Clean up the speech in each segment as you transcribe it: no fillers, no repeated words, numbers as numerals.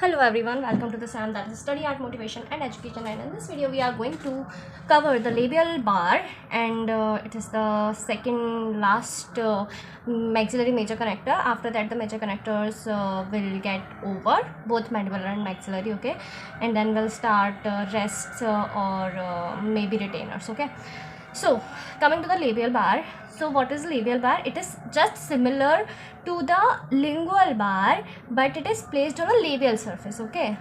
Hello everyone, welcome to the channel that is Study Art Motivation and Education, and in this video we are going to cover the labial bar, and it is the second last maxillary major connector. After that the major connectors will get over, both mandibular and maxillary, okay, and then we'll start rests or maybe retainers, okay. So coming to the labial bar, so what is labial bar? It is just similar to the lingual bar, but it is placed on a labial surface, okay.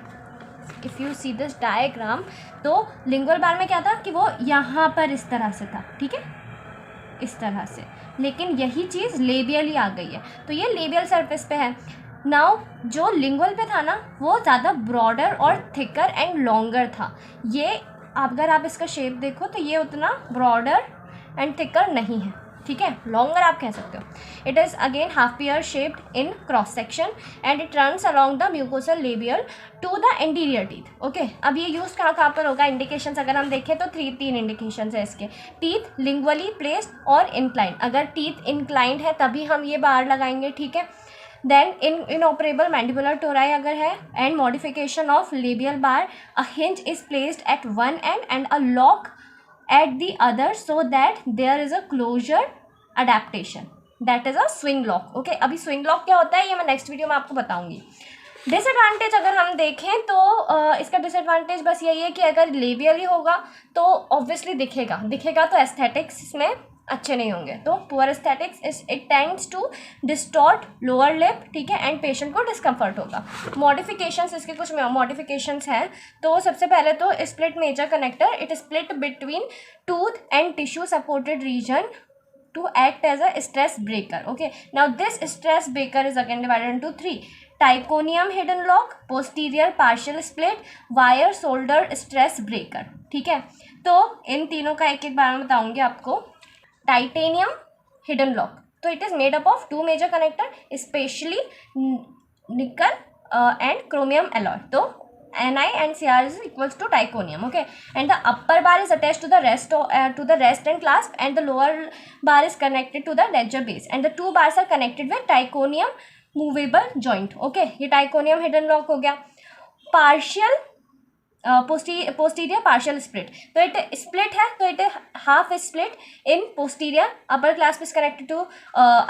If you see this diagram, तो lingual bar में क्या था कि वो यहाँ पर इस तरह से था, ठीक है, इस तरह से, लेकिन यही चीज़ लेबियल ही आ गई है, तो ये लेबियल सरफेस पे है. नाउ जो लिंगुअल पे था ना वो ज़्यादा ब्रॉडर और थिकर एंड लॉन्गर था. ये अगर आप इसका शेप देखो तो ये उतना ब्रॉडर एंड थिकर नहीं है, ठीक है, लॉन्गर आप कह सकते हो. It is again half pear shaped in cross section and it runs along the mucosal labial to the anterior teeth, okay. अब ये यूज़ कहाँ पर होगा? इंडिकेशंस अगर हम देखें तो तीन इंडिकेशंस है इसके. टीथ लिंगुअली प्लेस्ड और इंक्लाइंड, अगर टीथ इंक्लाइंड है तभी हम ये बार लगाएंगे, ठीक है. देन inoperable mandibular tori अगर है, and modification of labial bar, a hinge is placed at one and a lock at the other so that there is a closure adaptation, that is a swing lock, okay. अभी swing lock क्या होता है ये मैं next video में आपको बताऊंगी. Disadvantage अगर हम देखें तो इसका डिसएडवांटेज बस यही है कि अगर लेबियल ही होगा तो ऑब्वियसली दिखेगा तो एस्थेटिक्स इसमें अच्छे नहीं होंगे, तो poor aesthetics. It tends to distort lower lip, ठीक है, एंड पेशेंट को डिस्कम्फर्ट होगा. मॉडिफिकेशंस, इसके कुछ मॉडिफिकेशंस हैं. तो सबसे पहले तो split major connector, it split between tooth and tissue supported region to act as a stress breaker, okay. Now this stress breaker is again divided into three: टाइकोनियम hidden lock, posterior partial split, wire shoulder stress breaker, ठीक है. तो इन तीनों का एक एक बार में बताऊंगी आपको. टाइटेनियम हिडन लॉक, तो it is made up of two major connector, especially nickel and chromium alloy. तो Ni and Cr is equals to titanium, okay. And the upper bar is attached to the rest and clasp, and the lower bar is connected to the denture base, and the two bars are connected with titanium movable joint, okay. ये titanium hidden lock हो गया. Partial posterior partial split, तो it split है, तो it half split in posterior. upper clasp is connected to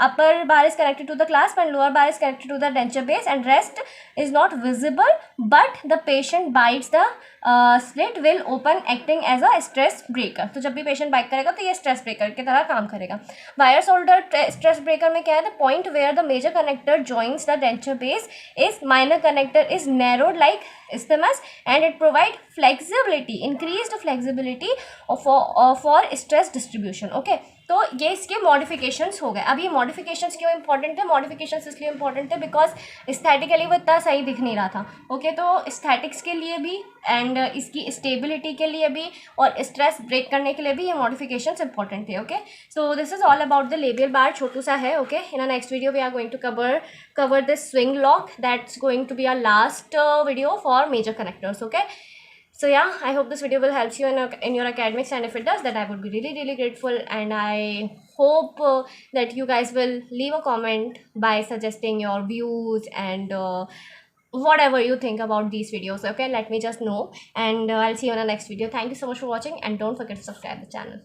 upper bar is connected to the clasp and lower bar is connected to the denture base, and rest is not visible but the patient bites the slit will open acting as a stress breaker. तो जब भी patient bite करेगा तो ये stress breaker की तरह काम करेगा. वायर शोल्डर स्ट्रेस ब्रेकर में क्या है? The point where the major connector joins the denture base is minor connector is narrowed like isthmus, and it provide flexibility, increased flexibility for stress distribution, okay. तो ये इसके modifications हो गए. अब ये मॉडिफिकेशंस क्यों इंपॉर्टेंट थे? मॉडिफिकेशंस इसलिए इंपॉर्टेंट थे बिकॉज एस्थेटिकली वो इतना सही दिख नहीं रहा था, ओके. तो एस्थेटिक्स के लिए भी एंड इसकी स्टेबिलिटी के लिए भी और स्ट्रेस ब्रेक करने के लिए भी ये मॉडिफिकेशंस इंपॉर्टेंट थे, okay. So this is all about the labial bar. छोटू सा है, okay. In a next video we are going to cover this swing lock. That's going to be our last video for major connectors, okay. So yeah, I hope this video will help you in your academics, and if it does, then I would be really grateful, and I hope that you guys will leave a comment by suggesting your views and whatever you think about these videos, okay. Let me just know, and I'll see you in the next video. Thank you so much for watching, and don't forget to subscribe the channel.